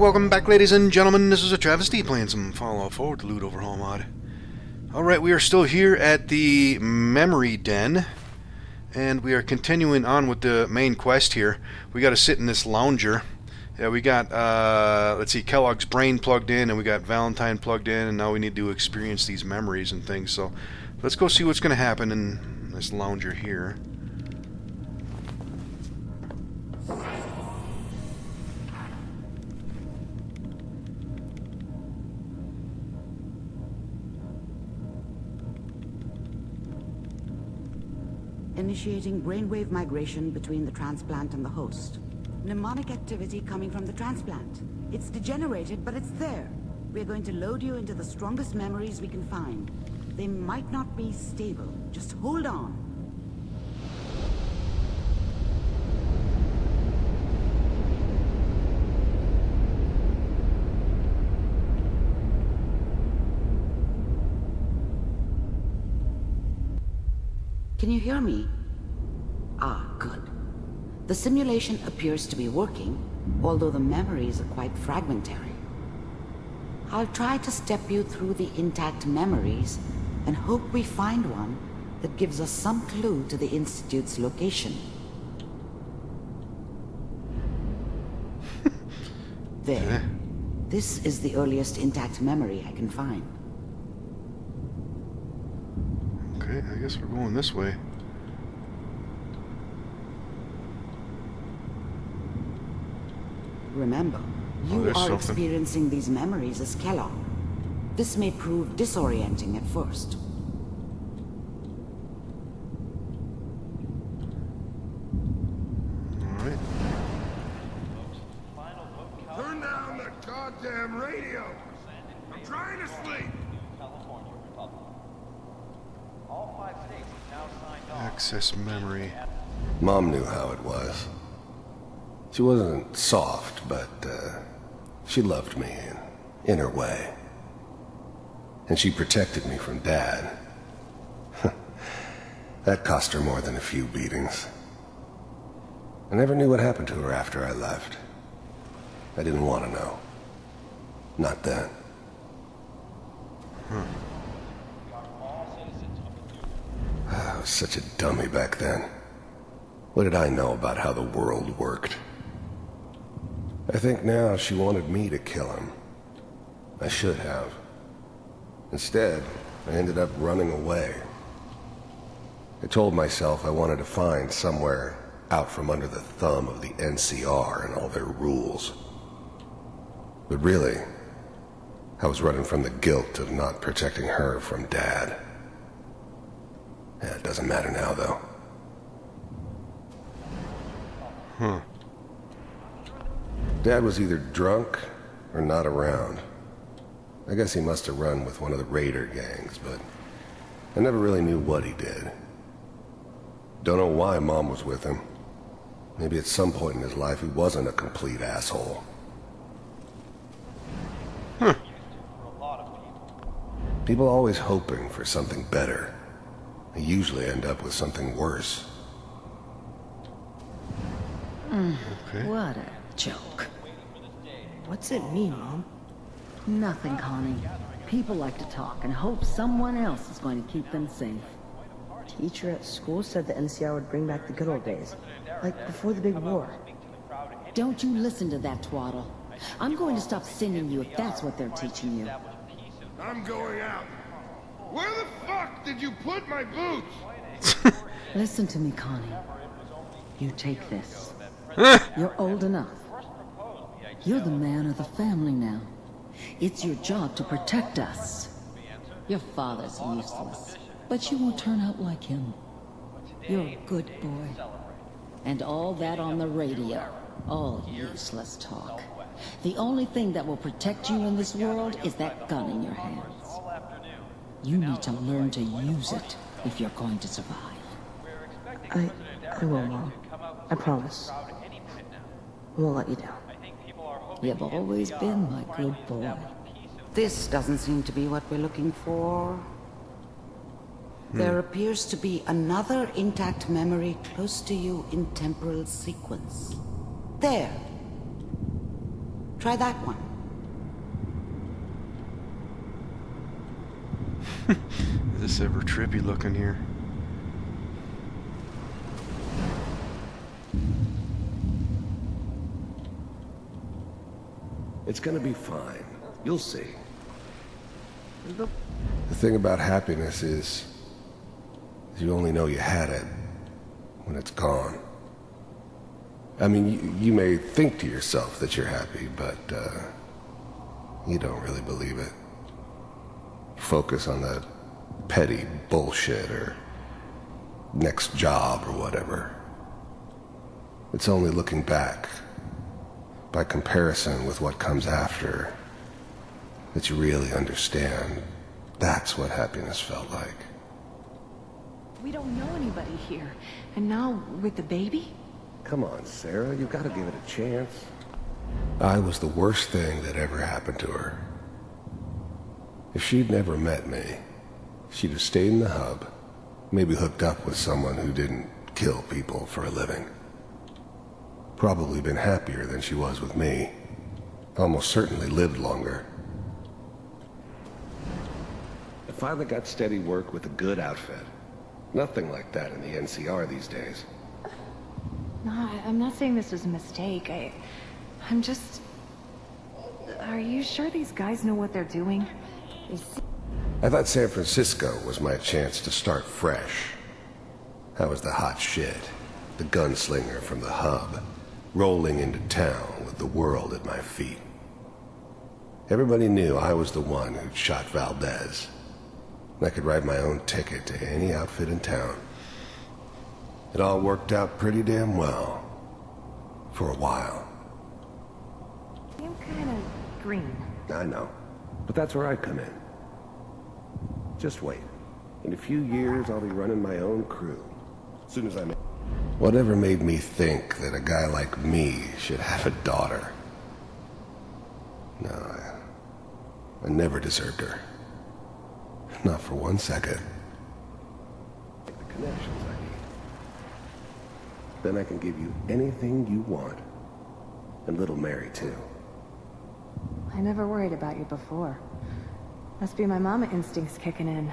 welcome back, ladies and gentlemen. This is a travesty playing some Fallout 4 with the Loot Overhaul mod. Alright, we are still here at the Memory Den, and we are continuing on with the main quest here. We gotta sit in this lounger. Yeah, we got, let's see, Kellogg's brain plugged in, and we got Valentine plugged in, and now we need to experience these memories and things. So, let's go see what's gonna happen in this lounger here. Initiating brainwave migration between the transplant and the host. Mnemonic activity coming from the transplant. It's degenerated, but it's there. We're going to load you into the strongest memories we can find. They might not be stable. Just hold on. Can you hear me? Ah, good. The simulation appears to be working, although the memories are quite fragmentary. I'll try to step you through the intact memories and hope we find one that gives us some clue to the Institute's location. There. This is the earliest intact memory I can find. Okay, I guess we're going this way. Remember, you are experiencing these memories as Kellogg. This may prove disorienting at first. Alright. Turn down the goddamn radio! I'm trying to sleep! Access memory. Mom knew how it was. She wasn't soft, but she loved me in her way. And she protected me from Dad. That cost her more than a few beatings. I never knew what happened to her after I left. I didn't want to know. Not then. I was such a dummy back then. What did I know about how the world worked? I think now she wanted me to kill him. I should have. Instead, I ended up running away. I told myself I wanted to find somewhere out from under the thumb of the NCR and all their rules. But really, I was running from the guilt of not protecting her from Dad. Yeah, it doesn't matter now, though. Dad was either drunk or not around. I guess he must have run with one of the raider gangs, but I never really knew what he did. Don't know why Mom was with him. Maybe at some point in his life he wasn't a complete asshole. People always hoping for something better. They usually end up with something worse. Okay. What a joke. What's it mean, Mom? Nothing, Connie. People like to talk and hope someone else is going to keep them safe. Teacher at school said the NCR would bring back the good old days. Like before the big war. Don't you listen to that twaddle. I'm going to stop sending you if that's what they're teaching you. I'm going out. Where the fuck did you put my boots? Listen to me, Connie. You take this. You're old enough. You're the man of the family now. It's your job to protect us. Your father's useless, but you won't turn out like him. You're a good boy. And all that on the radio, all useless talk. The only thing that will protect you in this world is that gun in your hands. You need to learn to use it if you're going to survive. I will, Mom. I promise. I won't let you down. You've always been my good boy. This doesn't seem to be what we're looking for. There appears to be another intact memory close to you in temporal sequence. There. Try that one. Is this ever trippy looking here? It's gonna be fine. You'll see. The thing about happiness is you only know you had it when it's gone. I mean, you may think to yourself that you're happy, but you don't really believe it. Focus on that petty bullshit or next job or whatever. It's only looking back, by comparison with what comes after, that you really understand that's what happiness felt like. We don't know anybody here. And now, with the baby? Come on, Sarah, you gotta give it a chance. I was the worst thing that ever happened to her. If she'd never met me, she'd have stayed in the hub, maybe hooked up with someone who didn't kill people for a living. Probably been happier than she was with me. Almost certainly lived longer. I finally got steady work with a good outfit. Nothing like that in the NCR these days. No, I'm not saying this was a mistake. I'm just... Are you sure these guys know what they're doing? I thought San Francisco was my chance to start fresh. I was the hot shit, the gunslinger from the hub, rolling into town with the world at my feet. Everybody knew I was the one who'd shot Valdez. I could write my own ticket to any outfit in town. It all worked out pretty damn well. For a while. I'm kind of green. I know. But that's where I come in. Just wait. In a few years, I'll be running my own crew. As soon as I'm... Whatever made me think that a guy like me should have a daughter? No, I never deserved her. Not for 1 second. The connections I need. Then I can give you anything you want. And little Mary, too. I never worried about you before. Must be my mama instincts kicking in.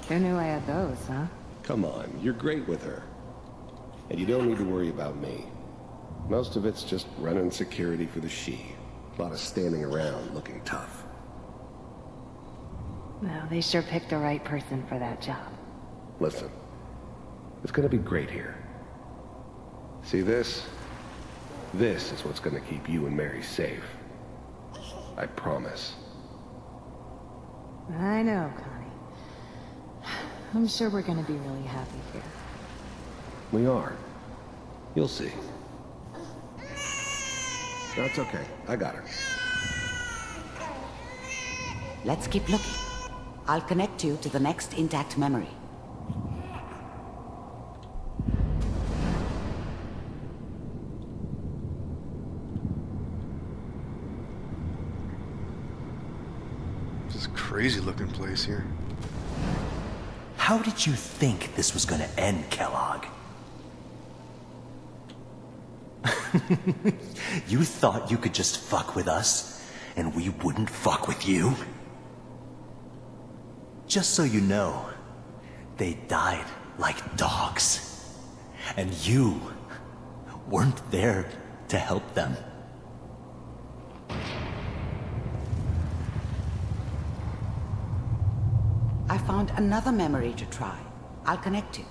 Who knew I had those, huh? Come on, you're great with her. And you don't need to worry about me. Most of it's just running security for the she. A lot of standing around looking tough. Well, they sure picked the right person for that job. Listen, it's gonna be great here. See this? This is what's gonna keep you and Mary safe. I promise. I know, Connie. I'm sure we're gonna be really happy here. We are. You'll see. That's okay. I got her. Let's keep looking. I'll connect you to the next intact memory. This is a crazy looking place here. How did you think this was gonna end, Kellogg? You thought you could just fuck with us, and we wouldn't fuck with you? Just so you know, they died like dogs. And you weren't there to help them. I found another memory to try. I'll connect you.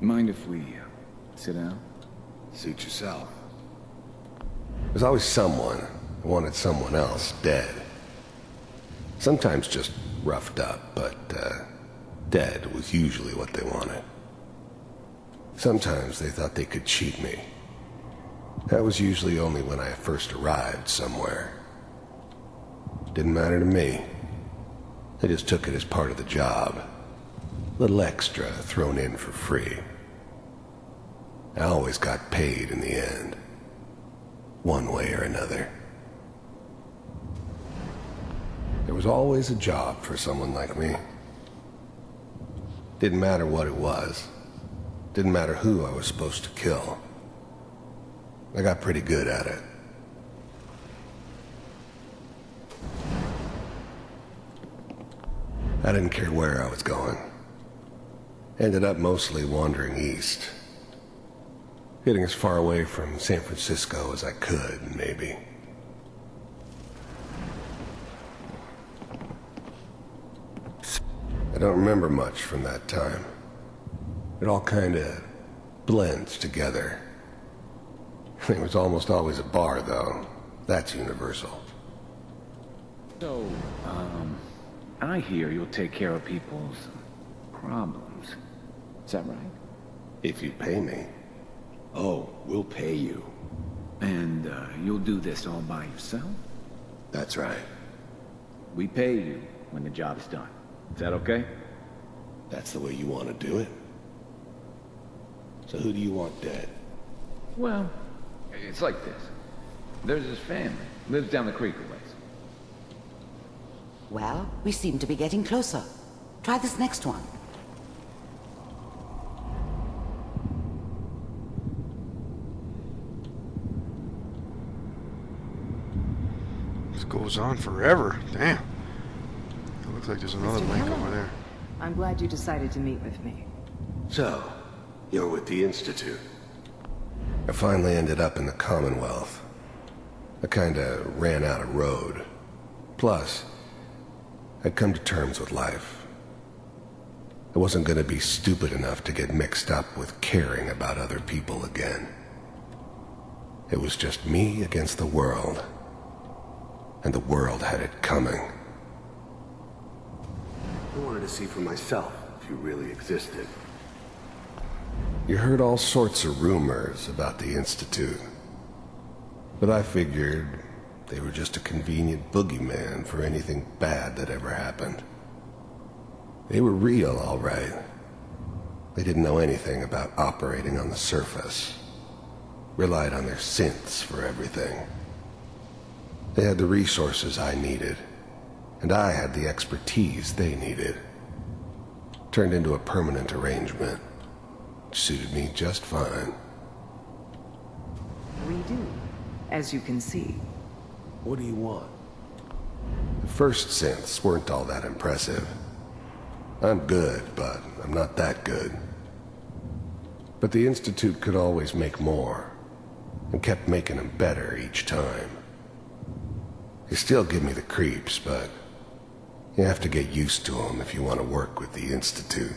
Mind if we sit down? Suit yourself. There's always someone who wanted someone else dead. Sometimes just roughed up, but dead was usually what they wanted. Sometimes they thought they could cheat me. That was usually only when I first arrived somewhere. Didn't matter to me. I just took it as part of the job. Little extra thrown in for free. I always got paid in the end, one way or another. There was always a job for someone like me. Didn't matter what it was. Didn't matter who I was supposed to kill. I got pretty good at it. I didn't care where I was going. Ended up mostly wandering east. Getting as far away from San Francisco as I could, maybe. I don't remember much from that time. It all kinda blends together. There was almost always a bar, though. That's universal. So, I hear you'll take care of people's problems. Is that right? If you pay me. Oh, we'll pay you. And, you'll do this all by yourself? That's right. We pay you when the job is done. Is that okay? That's the way you want to do it? So who do you want dead? Well, it's like this. There's this family. Lives down the creek a ways. Well, we seem to be getting closer. Try this next one. This goes on forever. Damn. It looks like there's another Mr. link Kellogg, over there. I'm glad you decided to meet with me. So, you're with the Institute. I finally ended up in the Commonwealth. I kinda ran out of road. Plus, I'd come to terms with life. I wasn't gonna be stupid enough to get mixed up with caring about other people again. It was just me against the world. And the world had it coming. I wanted to see for myself if you really existed. You heard all sorts of rumors about the Institute. But I figured they were just a convenient boogeyman for anything bad that ever happened. They were real, all right. They didn't know anything about operating on the surface. Relied on their synths for everything. They had the resources I needed, and I had the expertise they needed. Turned into a permanent arrangement. Suited me just fine. We do, as you can see. What do you want? The first synths weren't all that impressive. I'm good, but I'm not that good. But the Institute could always make more, and kept making them better each time. They still give me the creeps, but you have to get used to them if you want to work with the Institute.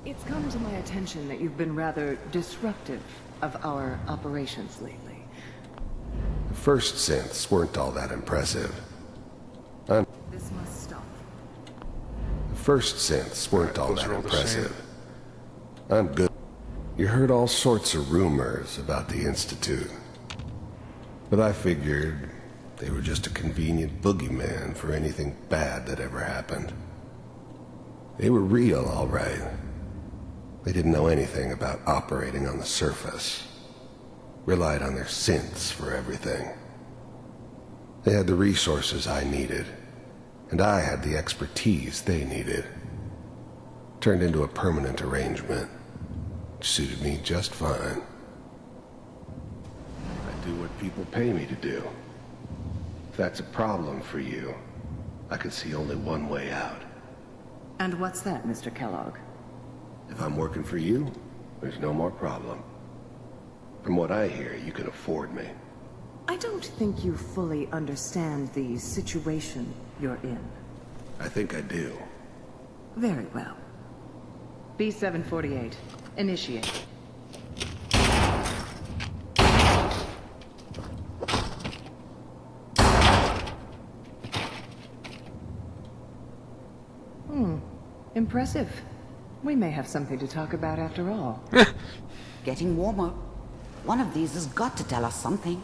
It's come to my attention that you've been rather disruptive of our operations lately. The first synths weren't all that impressive. This must stop. The first synths weren't all those that are all the impressive. I'm good. You heard all sorts of rumors about the Institute. But I figured they were just a convenient boogeyman for anything bad that ever happened. They were real, all right. They didn't know anything about operating on the surface. Relied on their synths for everything. They had the resources I needed, and I had the expertise they needed. Turned into a permanent arrangement. Suited me just fine. I do what people pay me to do. If that's a problem for you, I can see only one way out. And what's that, Mr. Kellogg? If I'm working for you, there's no more problem. From what I hear, you can afford me. I don't think you fully understand the situation you're in. I think I do. Very well. B-748, initiate. Impressive. We may have something to talk about after all. Getting warmer. One of these has got to tell us something.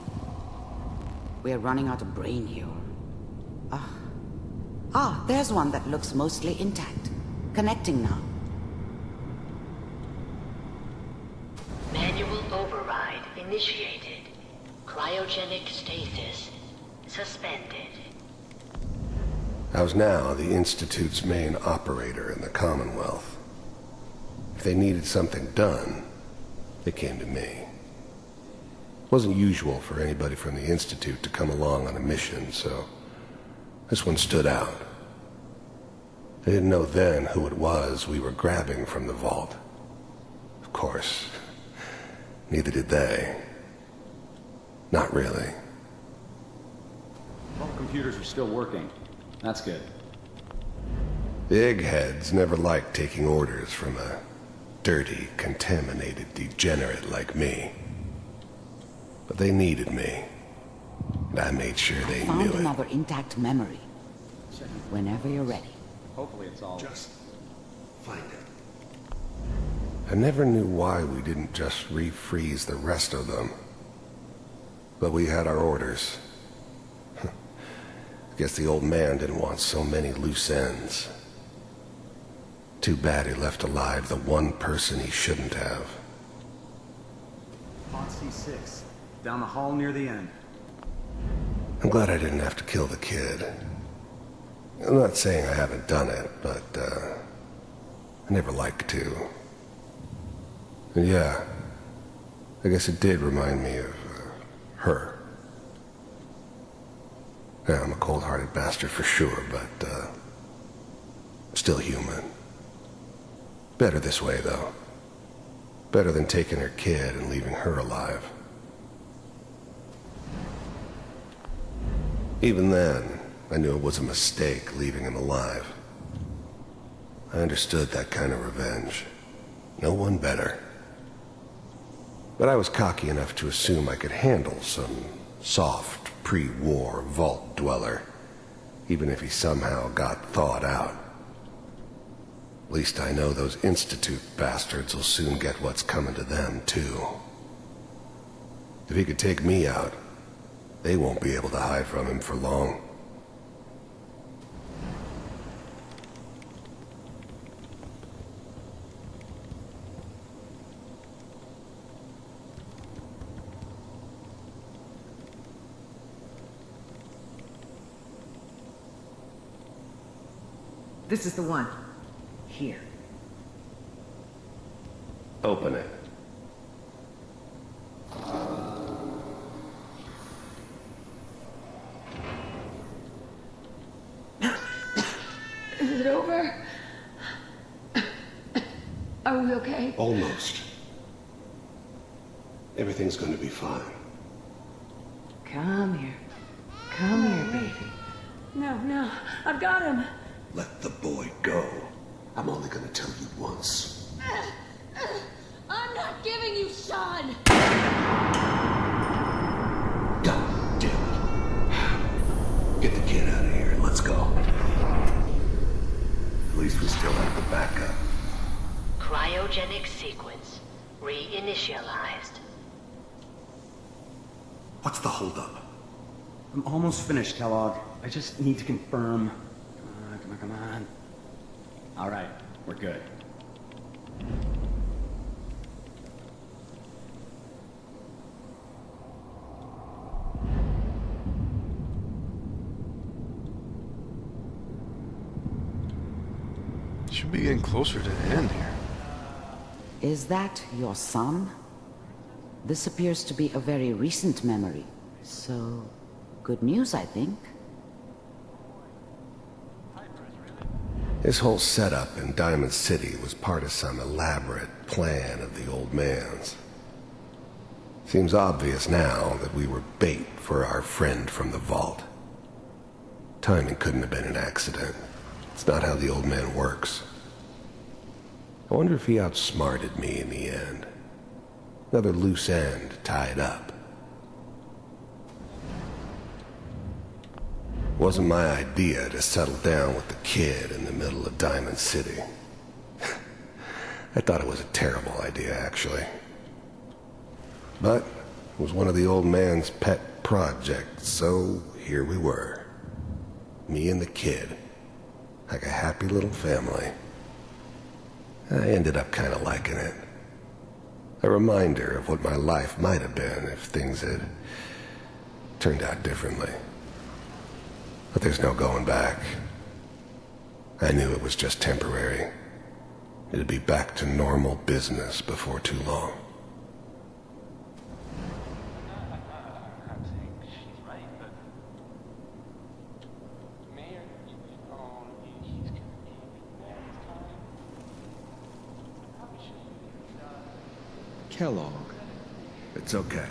We're running out of brain here. There's one that looks mostly intact. Connecting now. initiated. Cryogenic stasis suspended. I was now the Institute's main operator in the Commonwealth. If they needed something done, they came to me. It wasn't usual for anybody from the Institute to come along on a mission, so this one stood out. They didn't know then who it was we were grabbing from the vault. Of course, neither did they. Not really. All the computers are still working. That's good. The eggheads never liked taking orders from a dirty, contaminated degenerate like me. But they needed me, and I made sure they knew Found it. another intact memory. Whenever you're ready. Hopefully it's all... Just find it. I never knew why we didn't just refreeze the rest of them. But we had our orders. Guess the old man didn't want so many loose ends. Too bad he left alive the one person he shouldn't have. Pod C6. Down the hall near the end. I'm glad I didn't have to kill the kid. I'm not saying I haven't done it, but, I never liked to. And yeah, I guess it did remind me of, her. Yeah, I'm a cold-hearted bastard for sure, but, still human. Better this way, though. Better than taking her kid and leaving her alive. Even then, I knew it was a mistake leaving him alive. I understood that kind of revenge. No one better. But I was cocky enough to assume I could handle some soft, pre-war vault dweller, even if he somehow got thawed out. At least I know those Institute bastards will soon get what's coming to them, too. If he could take me out, they won't be able to hide from him for long. This is the one. Here. Open it. Is it over? Are we okay? Almost. Everything's going to be fine. Come here. Come here, baby. No, I've got him. Let the boy go. I'm only going to tell you once. I'm not giving you Sean! God damn it. Get the kid out of here and let's go. At least we still have the backup. Cryogenic sequence reinitialized. What's the holdup? I'm almost finished, Kellogg. I just need to confirm. Come on. All right, we're good. Should be getting closer to the end here. Is that your son? This appears to be a very recent memory. So, good news, I think. This whole setup in Diamond City was part of some elaborate plan of the old man's. Seems obvious now that we were bait for our friend from the vault. Timing couldn't have been an accident. It's not how the old man works. I wonder if he outsmarted me in the end. Another loose end tied up. Wasn't my idea to settle down with the kid in the middle of Diamond City. I thought it was a terrible idea, actually. But it was one of the old man's pet projects, so here we were. Me and the kid. Like a happy little family. I ended up kind of liking it. A reminder of what my life might have been if things had turned out differently. But there's no going back. I knew it was just temporary. It'd be back to normal business before too long. Kellogg. It's okay.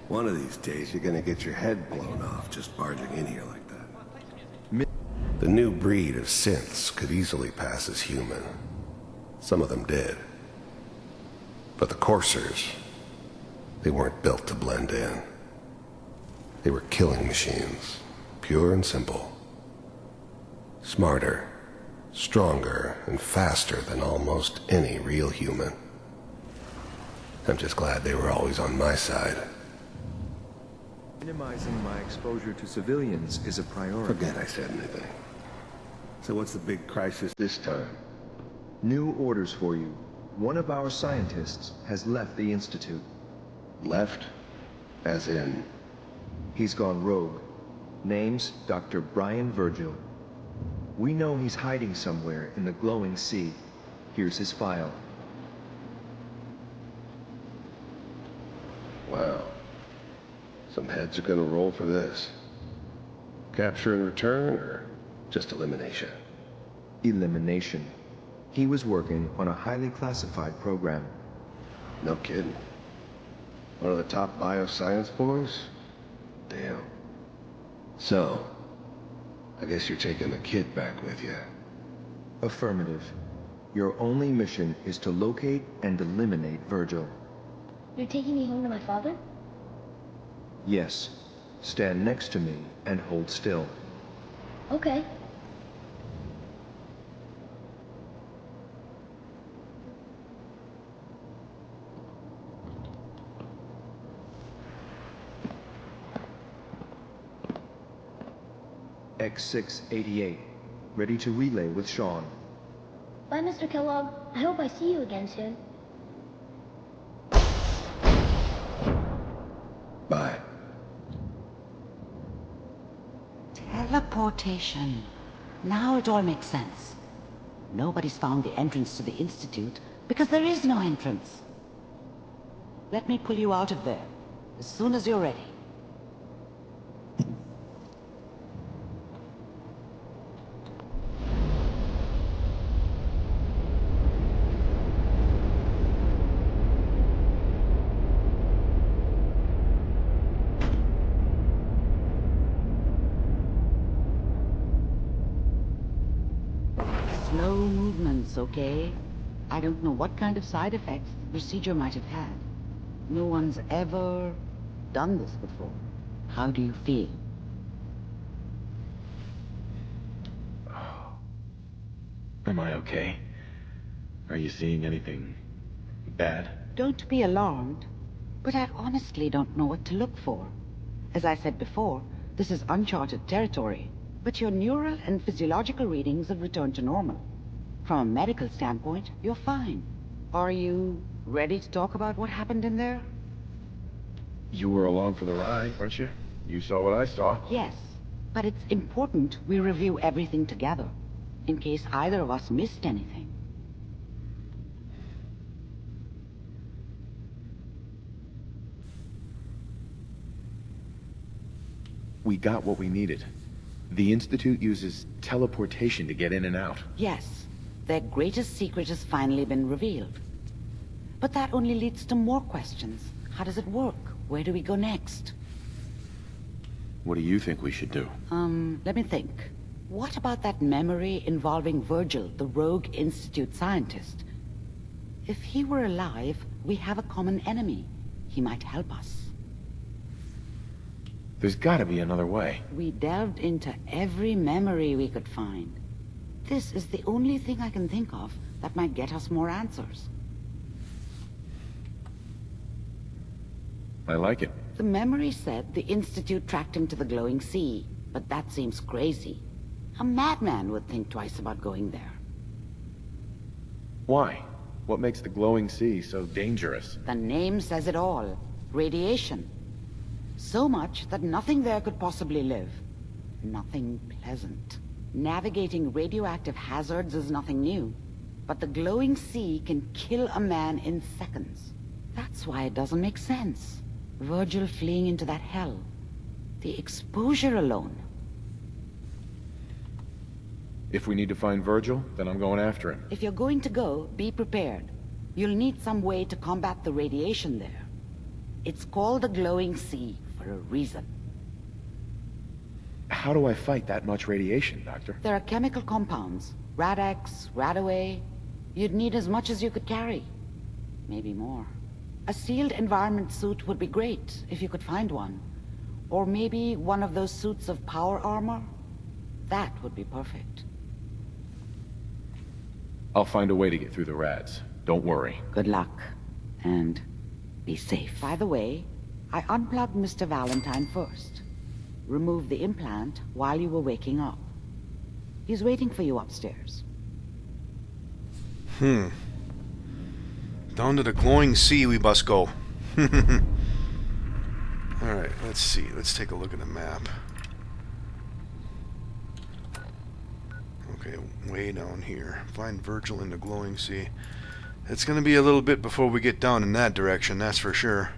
One of these days you're gonna get your head blown off just barging in here like that. The new breed of synths could easily pass as human. Some of them did. But the coursers, they weren't built to blend in. They were killing machines, pure and simple. Smarter, stronger, and faster than almost any real human. I'm just glad they were always on my side. Minimizing my exposure to civilians is a priority. Forget I said anything. So what's the big crisis this time? New orders for you. One of our scientists has left the Institute. Left? As in? He's gone rogue. Name's Dr. Brian Virgil. We know he's hiding somewhere in the glowing sea. Here's his file. Wow. Some heads are gonna roll for this. Capture and return, or just elimination? Elimination. He was working on a highly classified program. No kidding. One of the top bioscience boys? Damn. So, I guess you're taking the kid back with you. Affirmative. Your only mission is to locate and eliminate Virgil. You're taking me home to my father? Yes. Stand next to me and hold still. Okay. X688. Ready to relay with Sean. Bye, Mr. Kellogg. I hope I see you again soon. Bye. Teleportation. Now it all makes sense. Nobody's found the entrance to the Institute because there is no entrance. Let me pull you out of there as soon as you're ready. Slow movements, okay? I don't know what kind of side effects the procedure might have had. No one's ever done this before. How do you feel? Am I okay? Are you seeing anything bad? Don't be alarmed, but I honestly don't know what to look for. As I said before, this is uncharted territory, but your neural and physiological readings have returned to normal. From a medical standpoint, you're fine. Are you ready to talk about what happened in there? You were along for the ride, weren't you? You saw what I saw. Yes, but it's important we review everything together, in case either of us missed anything. We got what we needed. The Institute uses teleportation to get in and out. Yes, their greatest secret has finally been revealed. But that only leads to more questions. How does it work? Where do we go next? What do you think we should do? Let me think. What about that memory involving Virgil, the rogue Institute scientist? If he were alive, we have a common enemy. He might help us. There's gotta be another way. We delved into every memory we could find. This is the only thing I can think of that might get us more answers. I like it. The memory said the Institute tracked him to the glowing sea, but that seems crazy. A madman would think twice about going there. Why? What makes the glowing sea so dangerous? The name says it all. Radiation. So much that nothing there could possibly live. Nothing pleasant. Navigating radioactive hazards is nothing new. But the glowing sea can kill a man in seconds. That's why it doesn't make sense. Virgil fleeing into that hell. The exposure alone. If we need to find Virgil, then I'm going after him. If you're going to go, be prepared. You'll need some way to combat the radiation there. It's called the glowing sea for a reason. How do I fight that much radiation, Doctor? There are chemical compounds. Rad-X, Radaway. You'd need as much as you could carry. Maybe more. A sealed environment suit would be great, if you could find one. Or maybe one of those suits of power armor? That would be perfect. I'll find a way to get through the rads. Don't worry. Good luck. And be safe. By the way, I unplugged Mr. Valentine first. Removed the implant while you were waking up. He's waiting for you upstairs. Down to the glowing sea we must go. Alright, let's see. Let's take a look at the map. Okay, way down here. Find Virgil in the glowing sea. It's going to be a little bit before we get down in that direction, that's for sure.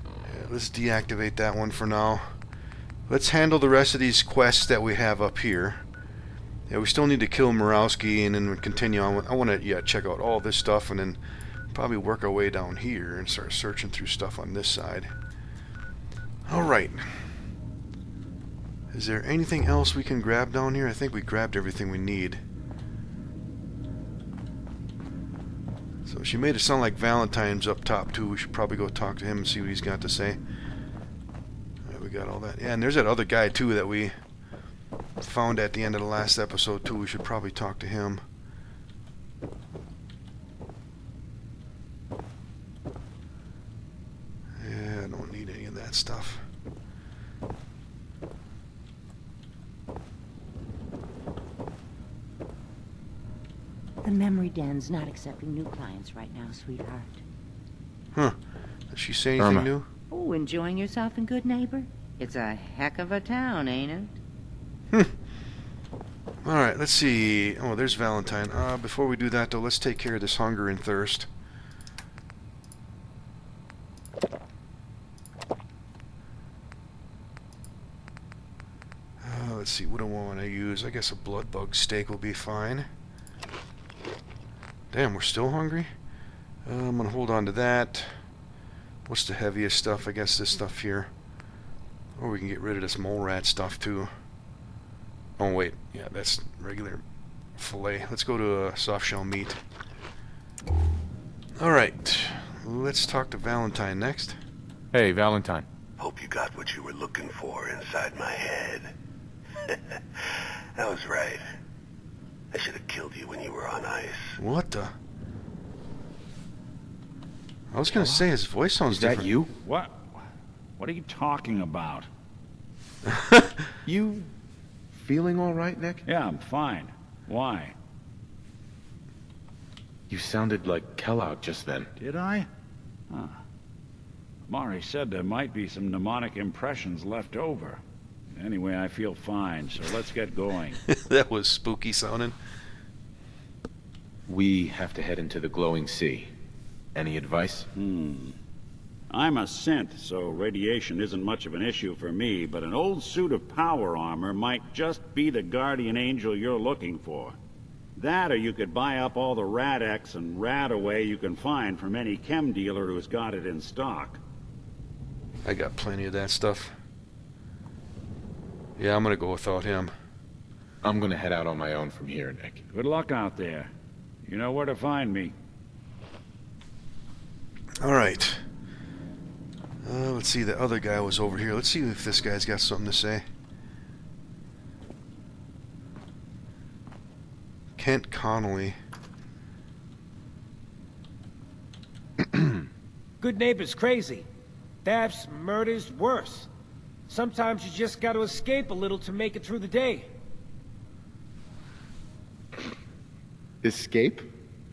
Yeah, let's deactivate that one for now. Let's handle the rest of these quests that we have up here. Yeah, we still need to kill Murawski and then continue on. I want to check out all this stuff and then probably work our way down here and start searching through stuff on this side. Alright. Is there anything else we can grab down here? I think we grabbed everything we need. So she made it sound like Valentine's up top too. We should probably go talk to him and see what he's got to say. Alright, we got all that. Yeah, and there's that other guy too that we found at the end of the last episode too. We should probably talk to him. Yeah, I don't need any of that stuff. The memory den's not accepting new clients right now, sweetheart. Huh. Did she say anything new? Oh, enjoying yourself in Good Neighbor? It's a heck of a town, ain't it? Alright, let's see. Oh, there's Valentine. Before we do that, though, let's take care of this hunger and thirst. Let's see, what do I want to use? I guess a blood bug steak will be fine. Damn, we're still hungry? I'm going to hold on to that. What's the heaviest stuff? I guess this stuff here. Or we can get rid of this mole rat stuff, too. Oh, wait. Yeah, that's regular fillet. Let's go to soft shell meat. Alright. Let's talk to Valentine next. Hey, Valentine. Hope you got what you were looking for inside my head. That was right. I should have killed you when you were on ice. What the? I was going to say his voice sounds different. Is that you? What are you talking about? You feeling all right, Nick? Yeah, I'm fine. Why? You sounded like Kellogg just then. Did I? Huh. Mari said there might be some mnemonic impressions left over. Anyway, I feel fine, so let's get going. That was spooky sounding. We have to head into the glowing sea. Any advice? I'm a synth, so radiation isn't much of an issue for me, but an old suit of power armor might just be the guardian angel you're looking for. That, or you could buy up all the Rad-X and Radaway you can find from any chem dealer who's got it in stock. I got plenty of that stuff. Yeah, I'm gonna go without him. I'm gonna head out on my own from here, Nick. Good luck out there. You know where to find me. Alright. Let's see, the other guy was over here. Let's see if this guy's got something to say. Kent Connolly. Good Neighbor's crazy. Thefts, murders, worse. Sometimes you just gotta escape a little to make it through the day. Escape?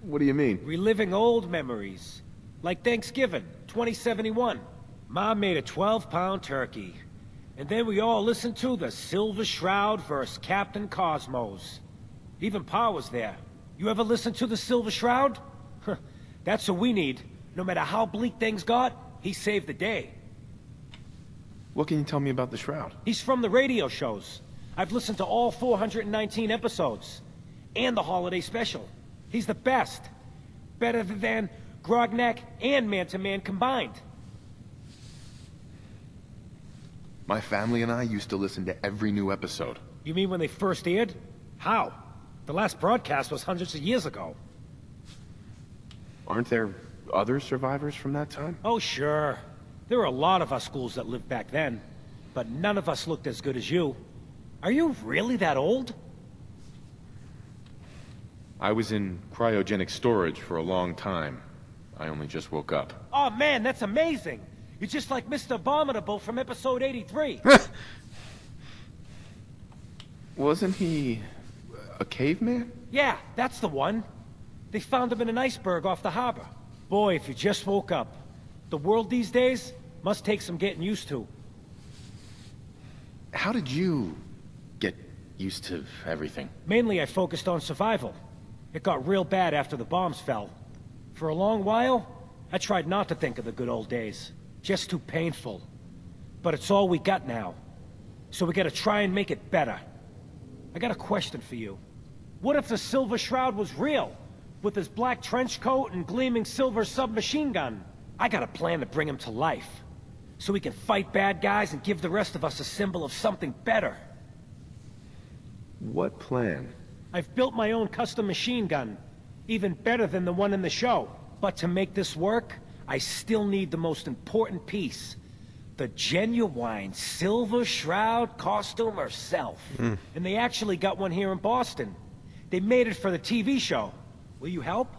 What do you mean? Reliving old memories. Like Thanksgiving, 2071. Mom made a 12-pound turkey. And then we all listened to the Silver Shroud vs. Captain Cosmos. Even Pa was there. You ever listen to the Silver Shroud? That's what we need. No matter how bleak things got, he saved the day. What can you tell me about the Shroud? He's from the radio shows. I've listened to all 419 episodes. And the holiday special. He's the best. Better than Grognak and Man-to-Man combined. My family and I used to listen to every new episode. You mean when they first aired? How? The last broadcast was hundreds of years ago. Aren't there other survivors from that time? Oh, sure. There were a lot of us schools that lived back then. But none of us looked as good as you. Are you really that old? I was in cryogenic storage for a long time. I only just woke up. Oh man, that's amazing! You're just like Mr. Abominable from episode 83. Wasn't he a caveman? Yeah, that's the one. They found him in an iceberg off the harbor. Boy, if you just woke up. The world these days must take some getting used to. How did you get used to everything? Mainly I focused on survival. It got real bad after the bombs fell. For a long while, I tried not to think of the good old days. Just too painful. But it's all we got now. So we gotta try and make it better. I got a question for you. What if the Silver Shroud was real? With his black trench coat and gleaming silver submachine gun? I got a plan to bring him to life. So we can fight bad guys and give the rest of us a symbol of something better. What plan? I've built my own custom machine gun. Even better than the one in the show. But to make this work, I still need the most important piece. The genuine Silver Shroud costume herself. And they actually got one here in Boston. They made it for the TV show. Will you help?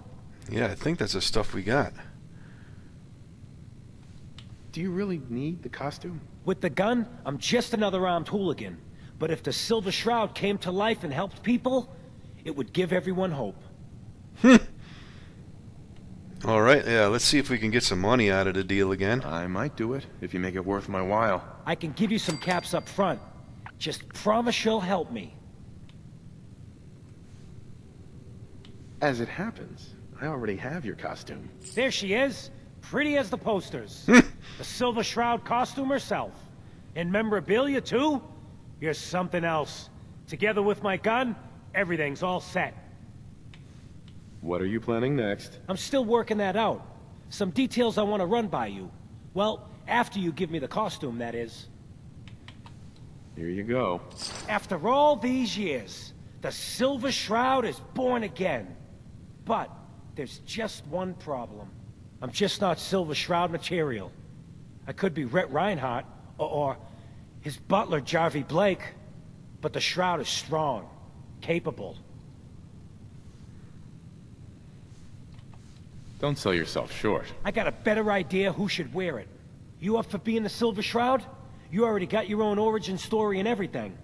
Yeah, I think that's the stuff we got. Do you really need the costume? With the gun, I'm just another armed hooligan. But if the Silver Shroud came to life and helped people, it would give everyone hope. Alright, yeah, let's see if we can get some money out of the deal again. I might do it, if you make it worth my while. I can give you some caps up front. Just promise you'll help me. As it happens, I already have your costume. There she is, pretty as the posters. The Silver Shroud costume herself. And memorabilia, too? You're something else. Together with my gun, everything's all set. What are you planning next? I'm still working that out. Some details I want to run by you. Well, after you give me the costume, that is. Here you go. After all these years, the Silver Shroud is born again. But there's just one problem. I'm just not Silver Shroud material. I could be Rhett Reinhardt, or his butler, Jarvie Blake. But the Shroud is strong, capable. Don't sell yourself short. I got a better idea who should wear it. You up for being the Silver Shroud? You already got your own origin story and everything.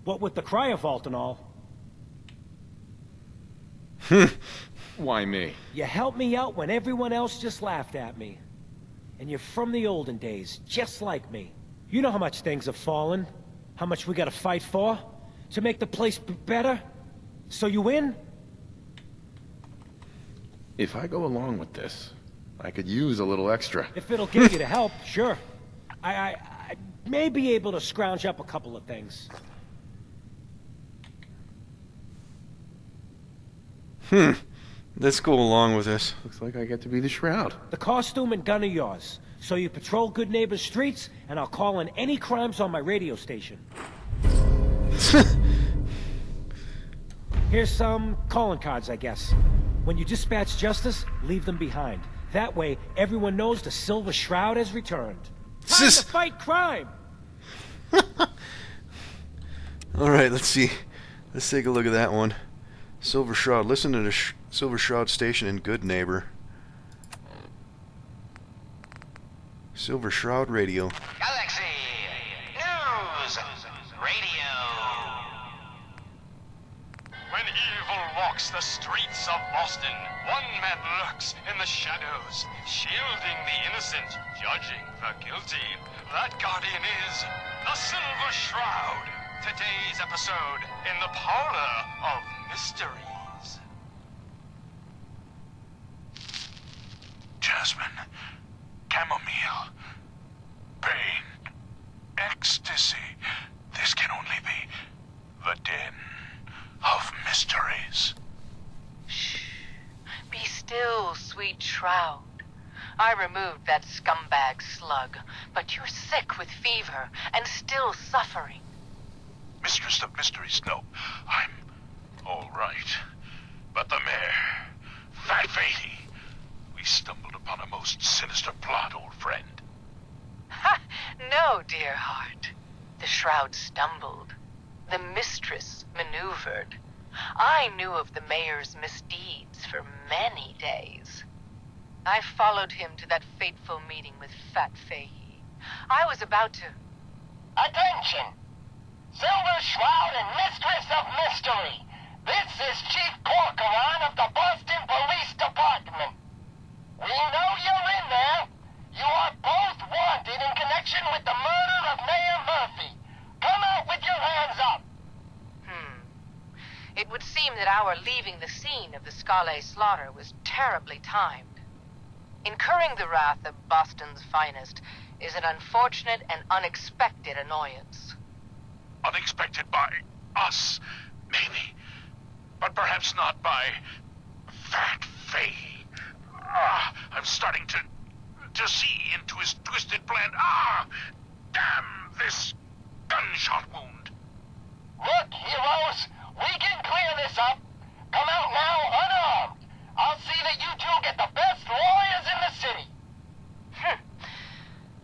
What with the cryovault and all. Why me? You helped me out when everyone else just laughed at me. And you're from the olden days, just like me. You know how much things have fallen. How much we gotta fight for. To make the place better. So you in? If I go along with this, I could use a little extra. If it'll get you to help, sure. I may be able to scrounge up a couple of things. Let's go along with this. Looks like I get to be the Shroud. The costume and gun are yours. So you patrol Good Neighbor's streets, and I'll call in any crimes on my radio station. Here's some calling cards, I guess. When you dispatch justice, leave them behind. That way, everyone knows the Silver Shroud has returned. Time to fight crime! Alright, let's see. Let's take a look at that one. Silver Shroud. Listen to the Silver Shroud station in Good Neighbor. Silver Shroud Radio. Galaxy News Radio. When evil walks walks the streets of Boston. One man lurks in the shadows, shielding the innocent, judging the guilty. That guardian is the Silver Shroud. Today's episode in the Parlor of Mysteries. Jasmine, chamomile, pain, ecstasy. This can only be the den of mysteries. Shh. Be still, sweet Shroud. I removed that scumbag slug, but you're sick with fever and still suffering. Mistress of Mysteries, no. I'm all right. But the mayor, Fat Fady, we stumbled upon a most sinister plot, old friend. Ha! No, dear heart. The Shroud stumbled. The mistress maneuvered. I knew of the mayor's misdeeds for many days. I followed him to that fateful meeting with Fat Fahey. I was about to... Attention! Silver Shroud and Mistress of Mystery! This is Chief Corcoran of the Boston Police Department. We know you're in there. You are both wanted in connection with the murder of Mayor Murphy. Come out with your hands up! It would seem that our leaving the scene of the Scalé slaughter was terribly timed. Incurring the wrath of Boston's finest is an unfortunate and unexpected annoyance. Unexpected by us, maybe. But perhaps not by Fat Fahey. I'm starting to see into his twisted plan. Damn this gunshot wound. Look, heroes, we can clear this up. Come out now unarmed. I'll see that you two get the best lawyers in the city.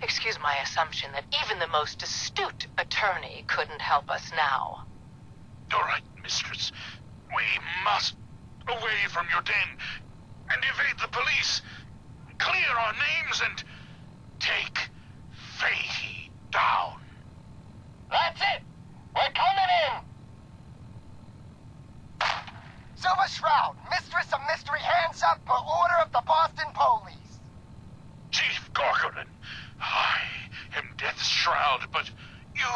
Excuse my assumption that even the most astute attorney couldn't help us now. All right, mistress. We must away from your den and evade the police. Clear our names and take Fahey down. That's it. We're coming in. Silver Shroud, Mistress of Mystery, hands up per order of the Boston Police. Chief Corcoran, I am Death's Shroud, but you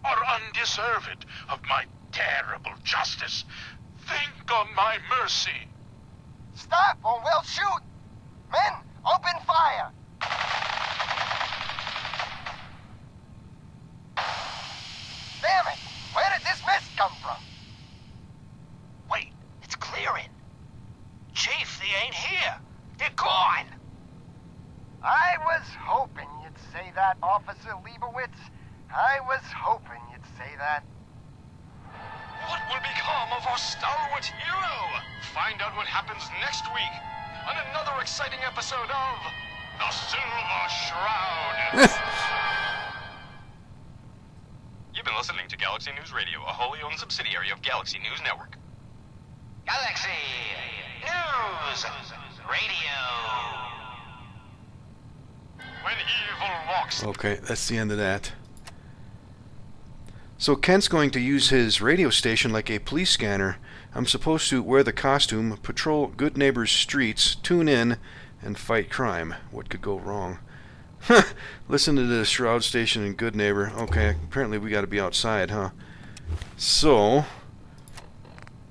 are undeserved of my terrible justice. Think on my mercy. Stop or we'll shoot. Men, open fire. Damn it! Where did this mist come from? Wait, it's clearing. Chief, they ain't here. They're gone. I was hoping you'd say that, Officer Leibowitz. I was hoping you'd say that. What will become of our stalwart hero? Find out what happens next week on another exciting episode of The Silver Shroud. You've been listening to Galaxy News Radio, a wholly owned subsidiary of Galaxy News Network. Galaxy News Radio. When evil walks... Okay, that's the end of that. So Kent's going to use his radio station like a police scanner. I'm supposed to wear the costume, patrol good neighbors' streets, tune in, and fight crime. What could go wrong? Listen to the Shroud Station and Good Neighbor. Okay, apparently we got to be outside, huh? So,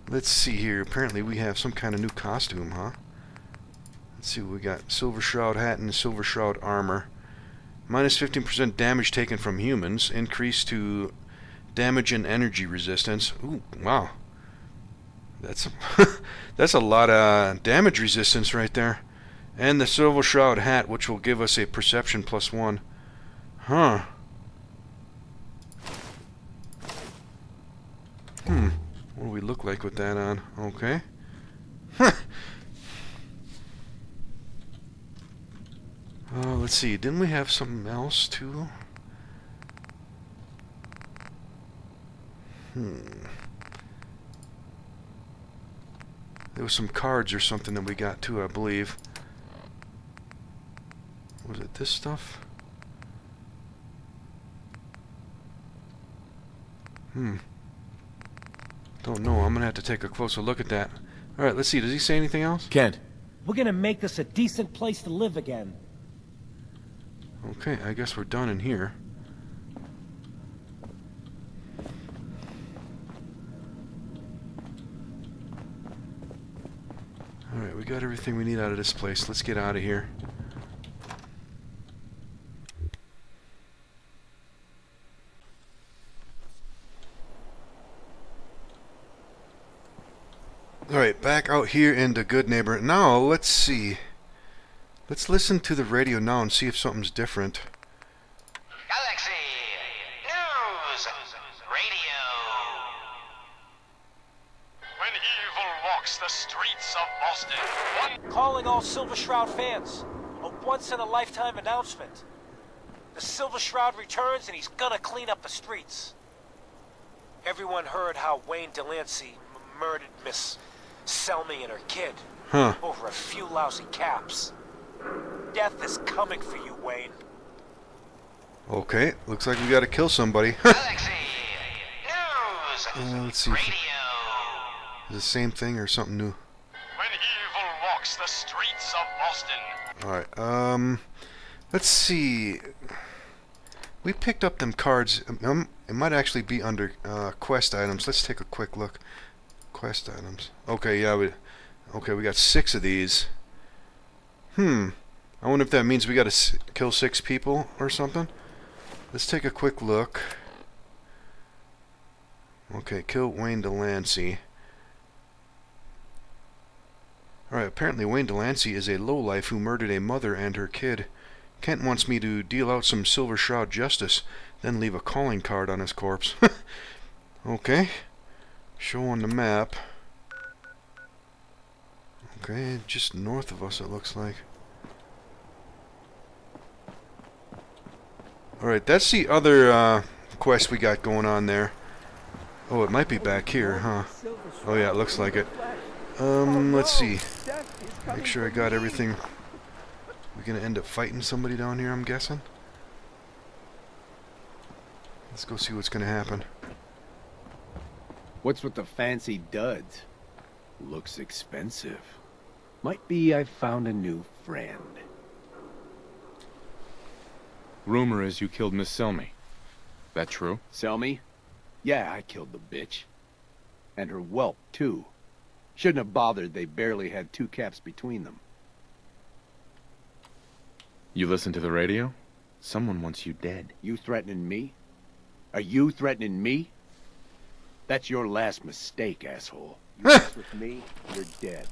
let's see here. Apparently we have some kind of new costume, huh? Let's see what we got. Silver Shroud hat and Silver Shroud armor. Minus 15% damage taken from humans. Increase to damage and energy resistance. Ooh, wow. That's that's a lot of damage resistance right there. And the Silver Shroud hat, which will give us a perception +1. Huh. What do we look like with that on? Okay. Let's see. Didn't we have something else too? There was some cards or something that we got too, I believe. Was it this stuff? Don't know. I'm gonna have to take a closer look at that. Alright, let's see. Does he say anything else? Kent. We're gonna make this a decent place to live again. Okay, I guess we're done in here. Alright, we got everything we need out of this place. Let's get out of here. Alright, back out here in the Good Neighbor. Now, let's see. Let's listen to the radio now and see if something's different. Galaxy News Radio. When evil walks the streets of Boston, Calling all Silver Shroud fans. A once-in-a-lifetime announcement. The Silver Shroud returns and he's gonna clean up the streets. Everyone heard how Wayne Delancey murdered Miss Selmy and her kid. Over a few lousy caps. Death is coming for you, Wayne. Okay, looks like we gotta kill somebody. Galaxy News Let's see. Is it the same thing or something new? when evil walks the streets of Boston. Alright, let's see. We picked up them cards. It might actually be under quest items. Let's take a quick look. Quest items. Okay, yeah, we got 6 of these. I wonder if that means we gotta kill 6 people or something. Let's take a quick look. Okay, kill Wayne Delancey. Alright, apparently Wayne Delancey is a lowlife who murdered a mother and her kid. Kent wants me to deal out some Silver Shroud justice, then leave a calling card on his corpse. Okay. Show on the map. Okay, just north of us it looks like. Alright, that's the other quest we got going on there. Oh, it might be back here, huh? Oh yeah, it looks like it. Let's see. Make sure I got everything. We're gonna end up fighting somebody down here, I'm guessing. Let's go see what's gonna happen. What's with the fancy duds? Looks expensive. Might be I found a new friend. Rumor is you killed Miss Selmy. That true? Selmy? Yeah, I killed the bitch. And her whelp, too. Shouldn't have bothered, they barely had 2 caps between them. You listen to the radio? Someone wants you dead. You threatening me? Are you threatening me? That's your last mistake, asshole. You mess with me, you're dead.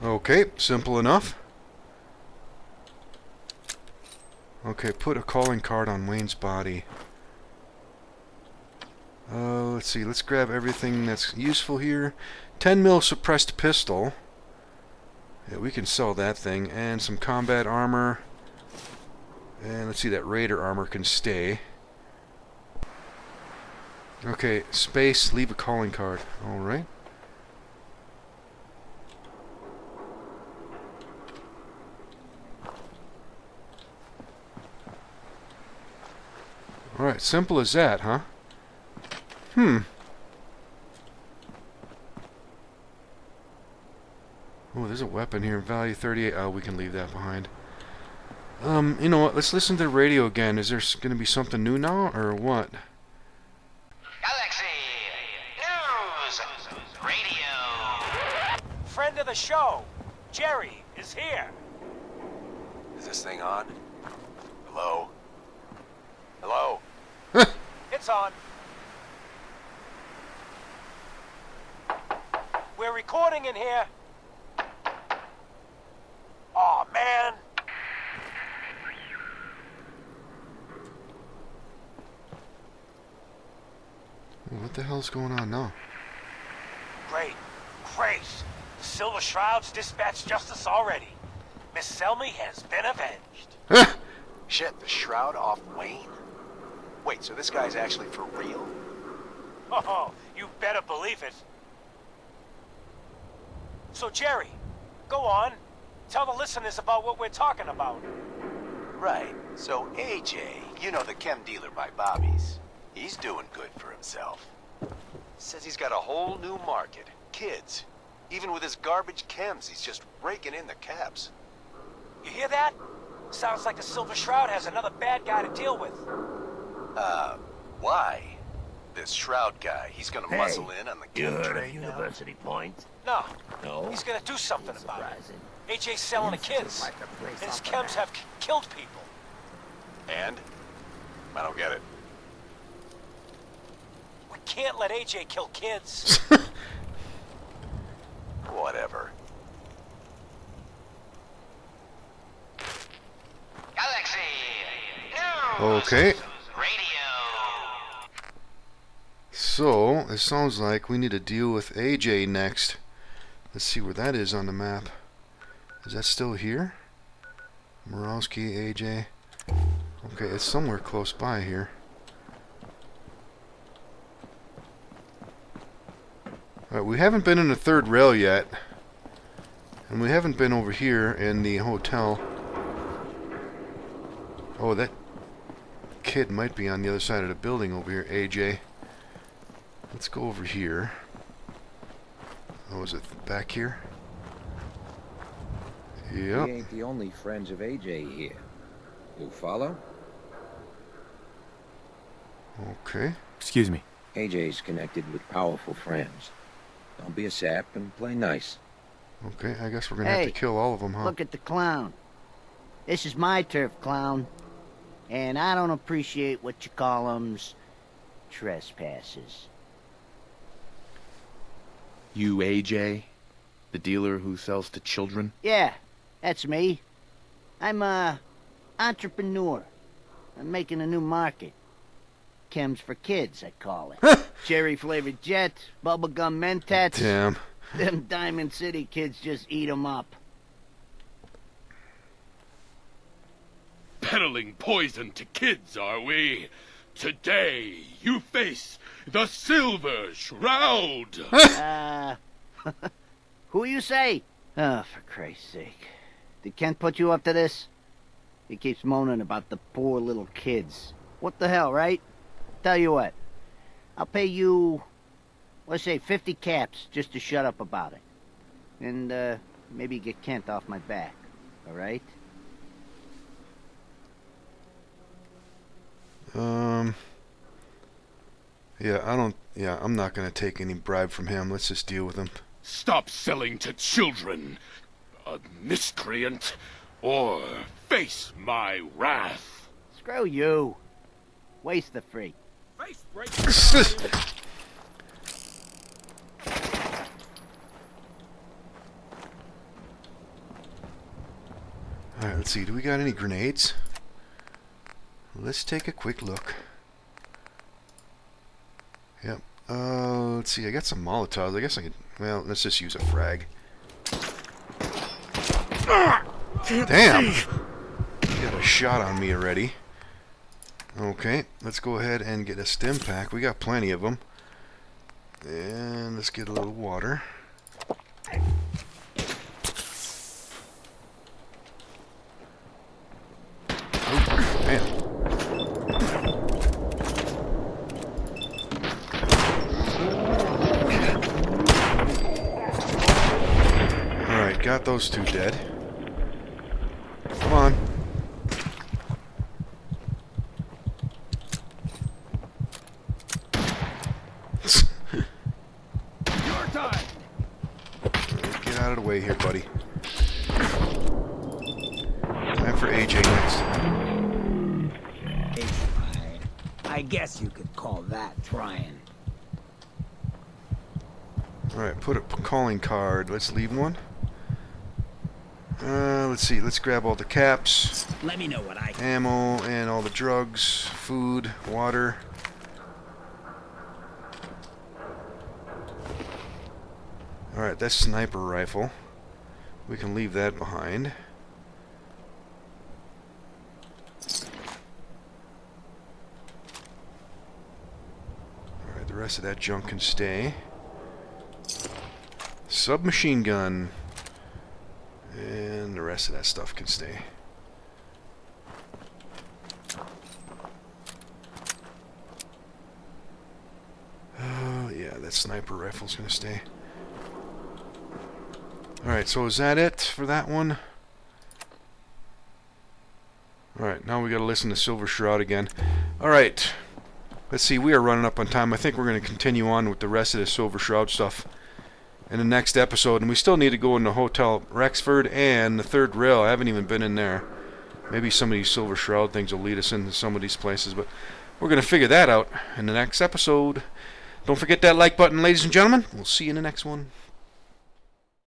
Okay, simple enough. Okay, put a calling card on Wayne's body. Let's see, let's grab everything that's useful here. 10mm suppressed pistol. Yeah, we can sell that thing. And some combat armor. And let's see, that raider armor can stay. Okay, space, leave a calling card. Alright. Alright, simple as that, huh? Oh, there's a weapon here. Value 38. Oh, we can leave that behind. You know what? Let's listen to the radio again. Is there going to be something new now, or what? Galaxy News Radio. Friend of the show, Jerry, is here. Is this thing on? Hello? Hello? It's on. We're recording in here. Aw, man. What the hell's going on now? Great. Great. The Silver Shroud's dispatched justice already. Miss Selmy has been avenged. Shit, the Shroud off Wayne? Wait, so this guy's actually for real? Oh, you better believe it. So, Jerry, go on. Tell the listeners about what we're talking about. Right. So AJ, you know the chem dealer by Bobby's. He's doing good for himself. Says he's got a whole new market. Kids. Even with his garbage chems, he's just raking in the caps. You hear that? Sounds like the Silver Shroud has another bad guy to deal with. Why? This Shroud guy, he's gonna muscle in on the chem trade now? University Point? No. No? He's gonna do something about it. AJ's selling the kids. And his chems have killed people. And? I don't get it. We can't let AJ kill kids. Whatever. Galaxy News. Okay. So, it sounds like we need to deal with AJ next. Let's see where that is on the map. Is that still here? Morowski, AJ. Okay, it's somewhere close by here. Alright, we haven't been in the third rail yet. And we haven't been over here in the hotel. Oh, that kid might be on the other side of the building over here, AJ. Let's go over here. Oh, is it back here? Yep. We ain't the only friends of AJ here. You follow? Okay. Excuse me. AJ's connected with powerful friends. Don't be a sap and play nice. Okay, I guess we're gonna have to kill all of them, huh? Look at the clown. This is my turf, clown. And I don't appreciate what you call 'em's trespasses. You AJ? The dealer who sells to children? Yeah, that's me. I'm a entrepreneur. I'm making a new market. Chems for kids, I call it. Cherry-flavored jet, bubblegum mentats. Damn. Them Diamond City kids just eat 'em up. Peddling poison to kids, are we? Today, you face the Silver Shroud! Who you say? Oh, for Christ's sake. Did Kent put you up to this? He keeps moaning about the poor little kids. What the hell, right? Tell you what. I'll pay you, let's say 50 caps just to shut up about it. And, maybe get Kent off my back. All right? Yeah, I'm not gonna take any bribe from him. Let's just deal with him. Stop selling to children, a miscreant, or face my wrath. Screw you. Waste the free. Face break. Alright, let's see. Do we got any grenades? Let's take a quick look. Yep. Let's see. I got some Molotovs. I guess I could... Well, let's just use a frag. Damn! You got a shot on me already. Okay, let's go ahead and get a stim pack. We got plenty of them. And let's get a little water. Oh, man. Alright, got those two dead. Come on. Your time. Get out of the way here, buddy. Time for AJ next. I guess you could call that trying. Alright, put a calling card. Let's leave one. Let's see. Let's grab all the caps. Let me know what I can. Ammo and all the drugs, food, water. Alright, that's sniper rifle. We can leave that behind. Alright, the rest of that junk can stay. Submachine gun. And the rest of that stuff can stay. Yeah, that sniper rifle's gonna stay. Alright, so is that it for that one? Alright, now we gotta listen to Silver Shroud again. Alright, let's see, we are running up on time. I think we're gonna continue on with the rest of the Silver Shroud stuff in the next episode, and we still need to go into Hotel Rexford and the Third Rail. I haven't even been in there. Maybe some of these Silver Shroud things will lead us into some of these places, but we're gonna figure that out in the next episode. Don't forget that like button, ladies and gentlemen. We'll see you in the next one.